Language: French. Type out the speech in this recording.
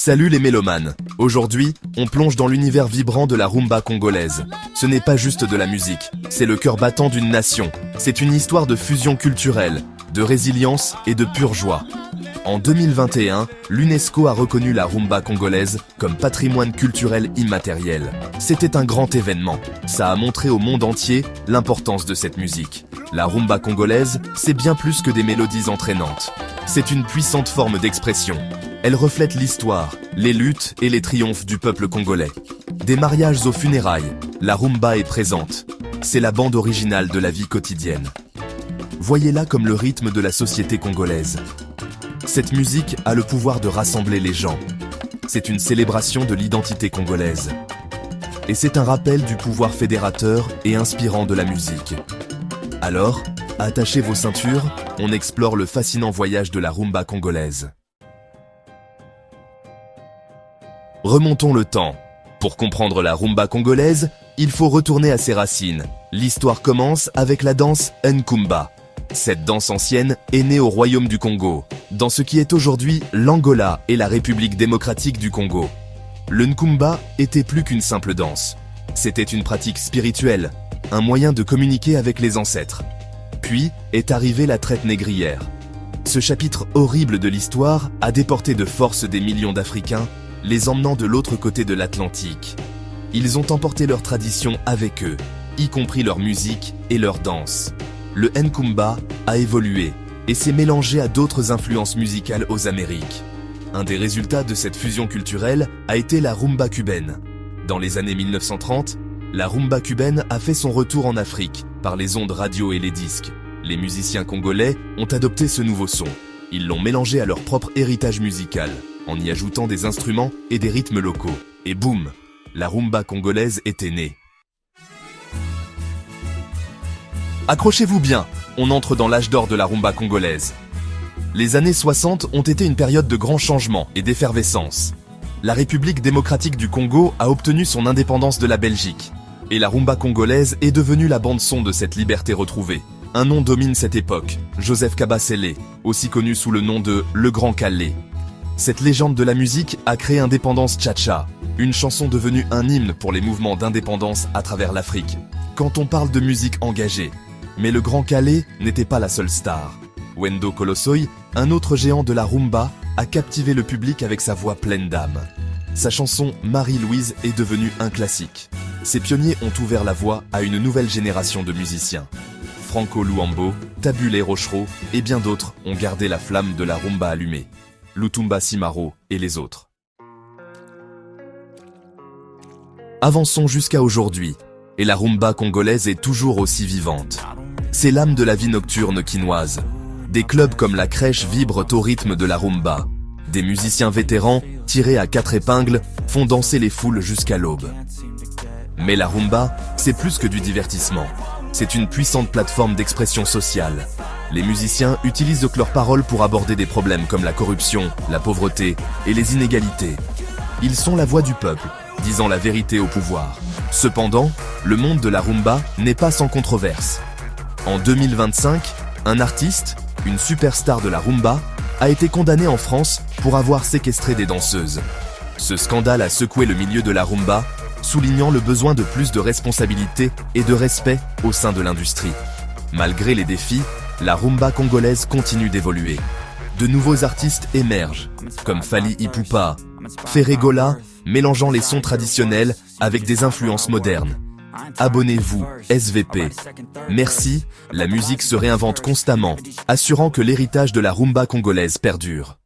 Salut les mélomanes. Aujourd'hui, on plonge dans l'univers vibrant de la rumba congolaise. Ce n'est pas juste de la musique, c'est le cœur battant d'une nation. C'est une histoire de fusion culturelle, de résilience et de pure joie. En 2021, l'UNESCO a reconnu la rumba congolaise comme patrimoine culturel immatériel. C'était un grand événement. Ça a montré au monde entier l'importance de cette musique. La rumba congolaise, c'est bien plus que des mélodies entraînantes. C'est une puissante forme d'expression. Elle reflète l'histoire, les luttes et les triomphes du peuple congolais. Des mariages aux funérailles, la rumba est présente. C'est la bande originale de la vie quotidienne. Voyez-la comme le rythme de la société congolaise. Cette musique a le pouvoir de rassembler les gens. C'est une célébration de l'identité congolaise. Et c'est un rappel du pouvoir fédérateur et inspirant de la musique. Alors, attachez vos ceintures, on explore le fascinant voyage de la rumba congolaise. Remontons le temps. Pour comprendre la rumba congolaise, il faut retourner à ses racines. L'histoire commence avec la danse Nkumba. Cette danse ancienne est née au royaume du Congo, dans ce qui est aujourd'hui l'Angola et la République démocratique du Congo. Le Nkumba était plus qu'une simple danse. C'était une pratique spirituelle, un moyen de communiquer avec les ancêtres. Puis est arrivée la traite négrière. Ce chapitre horrible de l'histoire a déporté de force des millions d'Africains, les emmenant de l'autre côté de l'Atlantique. Ils ont emporté leur tradition avec eux, y compris leur musique et leur danse. Le Nkumba a évolué et s'est mélangé à d'autres influences musicales aux Amériques. Un des résultats de cette fusion culturelle a été la rumba cubaine. Dans les années 1930, la rumba cubaine a fait son retour en Afrique par les ondes radio et les disques. Les musiciens congolais ont adopté ce nouveau son. Ils l'ont mélangé à leur propre héritage musical, en y ajoutant des instruments et des rythmes locaux. Et boum, la rumba congolaise était née. Accrochez-vous bien, on entre dans l'âge d'or de la rumba congolaise. Les années 60 ont été une période de grands changements et d'effervescence. La République démocratique du Congo a obtenu son indépendance de la Belgique. Et la rumba congolaise est devenue la bande-son de cette liberté retrouvée. Un nom domine cette époque, Joseph Kabasele, aussi connu sous le nom de Le Grand Calais. Cette légende de la musique a créé Indépendance Tcha-Tcha, une chanson devenue un hymne pour les mouvements d'indépendance à travers l'Afrique. Quand on parle de musique engagée, mais le Grand Calais n'était pas la seule star. Wendo Kolosoi, un autre géant de la rumba, a captivé le public avec sa voix pleine d'âme. Sa chanson Marie-Louise est devenue un classique. Ses pionniers ont ouvert la voie à une nouvelle génération de musiciens. Franco Luambo, Tabulé Rochereau et bien d'autres ont gardé la flamme de la rumba allumée. Lutumba Simaro et les autres. Avançons jusqu'à aujourd'hui, et la rumba congolaise est toujours aussi vivante. C'est l'âme de la vie nocturne quinoise. Des clubs comme la Crèche vibrent au rythme de la rumba. Des musiciens vétérans, tirés à 4 épingles, font danser les foules jusqu'à l'aube. Mais la rumba, c'est plus que du divertissement. C'est une puissante plateforme d'expression sociale. Les musiciens utilisent leurs paroles pour aborder des problèmes comme la corruption, la pauvreté et les inégalités. Ils sont la voix du peuple, disant la vérité au pouvoir. Cependant, le monde de la rumba n'est pas sans controverse. En 2025, un artiste, une superstar de la rumba, a été condamné en France pour avoir séquestré des danseuses. Ce scandale a secoué le milieu de la rumba, soulignant le besoin de plus de responsabilité et de respect au sein de l'industrie. Malgré les défis, la rumba congolaise continue d'évoluer. De nouveaux artistes émergent, comme Fally Ipupa, Ferregola, mélangeant les sons traditionnels avec des influences modernes. Abonnez-vous, SVP. Merci, la musique se réinvente constamment, assurant que l'héritage de la rumba congolaise perdure.